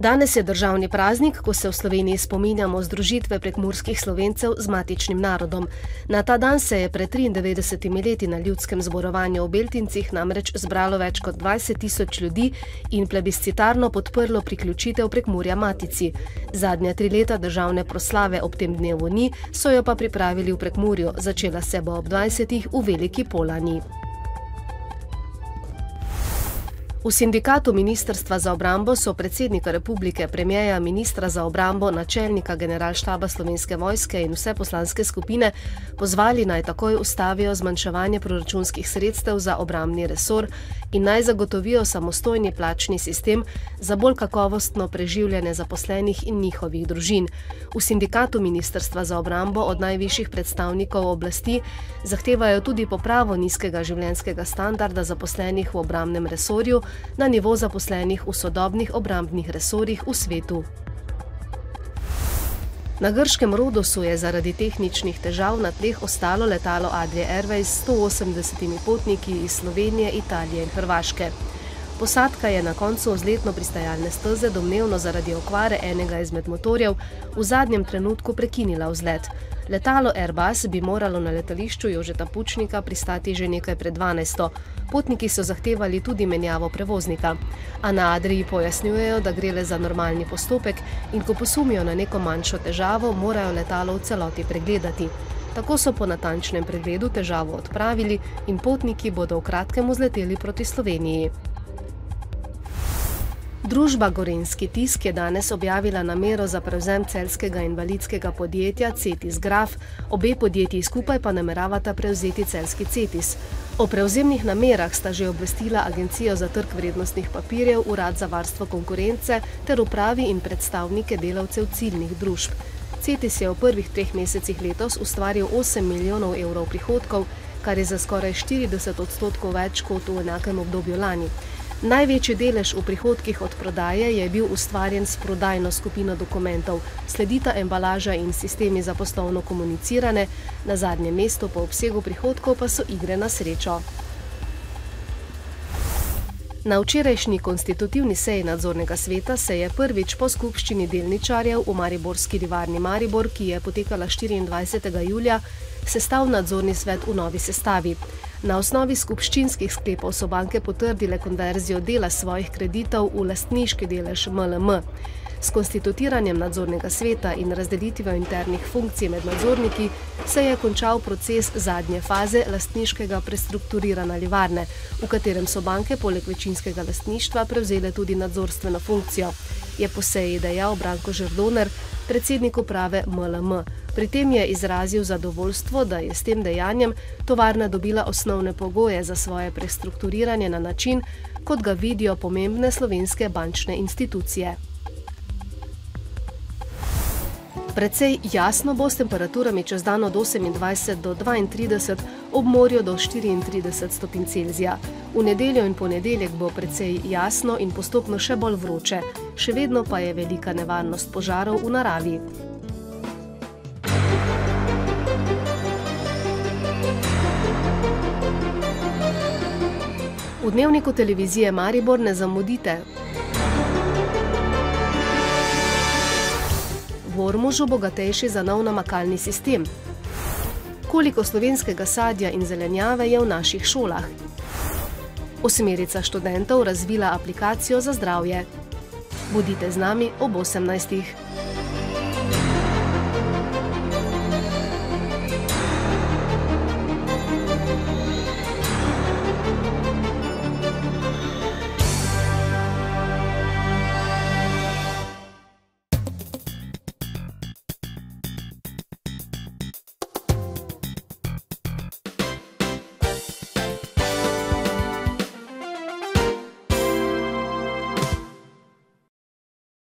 Danes je državni praznik, ko se v Sloveniji spominjamo združitve prekmurskih Slovencev z matičnim narodom. Na ta dan se je pred 93 leti na ljudskem zborovanju v Beltincih namreč zbralo več kot 20 000 ljudi in plebiscitarno podprlo priključitev Prekmurja matici. Zadnja 3 leta državne proslave ob tem dnevu ni, so jo pa pripravili v Prekmurju, začela se bo ob 20. v Veliki Polani. V sindikatu Ministrstva za obrambo so predsednika republike, premierja, ministra za obrambo, načelnika generalštaba Slovenske vojske in vse poslanske skupine pozvali naj takoj ustavijo zmanjševanje proračunskih sredstev za obrambni resor in naj zagotovijo samostojni plačni sistem za bolj kakovostno preživljanje zaposlenih in njihovih družin. V sindikatu Ministrstva za obrambo od najvišjih predstavnikov oblasti zahtevajo tudi popravo nizkega življenjskega standarda zaposlenih v obrambnem resorju na nivo zaposlenih v sodobnih obrambnih resorjih v svetu. Na grškem Rodosu je zaradi tehničnih težav na tleh ostalo letalo Adria Airways s 180 potniki iz Slovenije, Italije in Hrvaške. Posadka je na koncu vzletno pristajalne steze domnevno zaradi okvare enega izmed motorjev v zadnjem trenutku prekinila vzlet. Letalo Airbus bi moralo na letališču Jožeta Pučnika pristati že nekaj pred 12. Potniki so zahtevali tudi menjavo prevoznika. A na Adriji pojasnjujejo, da gre le za normalni postopek in ko posumijo na neko manjšo težavo, morajo letalo v celoti pregledati. Tako so po natančnem pregledu težavo odpravili in potniki bodo v kratkem vzleteli proti Sloveniji. Družba Gorenjski tisk je danes objavila namero za prevzem celjskega invalidskega podjetja Cetis Graf, obe podjetji skupaj pa nameravata prevzeti celjski Cetis. O prevzemnih namerah sta že obvestila Agencijo za trg vrednostnih papirjev, Urad za varstvo konkurence ter upravi in predstavnike delavcev ciljnih družb. Cetis je v prvih 3 mesecih letos ustvaril 8 milijonov evrov prihodkov, kar je za skoraj 40% več kot v enakem obdobju lani. Največji delež v prihodkih od prodaje je bil ustvarjen s prodajno skupino dokumentov, sledita embalaža in sistemi za poslovno komuniciranje, na zadnjem mestu po obsegu prihodkov pa so igre na srečo. Na včerajšnji konstitutivni seji nadzornega sveta se je prvič po skupščini delničarjev v mariborski livarni Maribor, ki je potekala 24. julija, sestal nadzorni svet v novi sestavi. Na osnovi skupščinskih sklepov so banke potrdile konverzijo dela svojih kreditov v lastniški delež MLM. S konstitutiranjem nadzornega sveta in razdelitvijo internih funkcij med nadzorniki se je končal proces zadnje faze lastniškega prestrukturiranja livarne, v katerem so banke poleg večinskega lastništva prevzele tudi nadzorstveno funkcijo, je po seji dejal Branko Žerdoner, predsednik uprave MLM. Pri tem je izrazil zadovoljstvo, da je s tem dejanjem tovarna dobila osnovne pogoje za svoje prestrukturiranje na način, kot ga vidijo pomembne slovenske bančne institucije. Precej jasno bo s temperaturami čez dan od 28 do 32, ob morju do 34 stopinj Celzija. V nedeljo in ponedeljek bo precej jasno in postopno še bolj vroče, še vedno pa je velika nevarnost požarov v naravi. V dnevniku televizije Maribor ne zamudite. V Ormožu bogatejši za nov namakalni sistem. Koliko slovenskega sadja in zelenjave je v naših šolah? 8 študentov razvila aplikacijo za zdravje. Bodite z nami ob 18.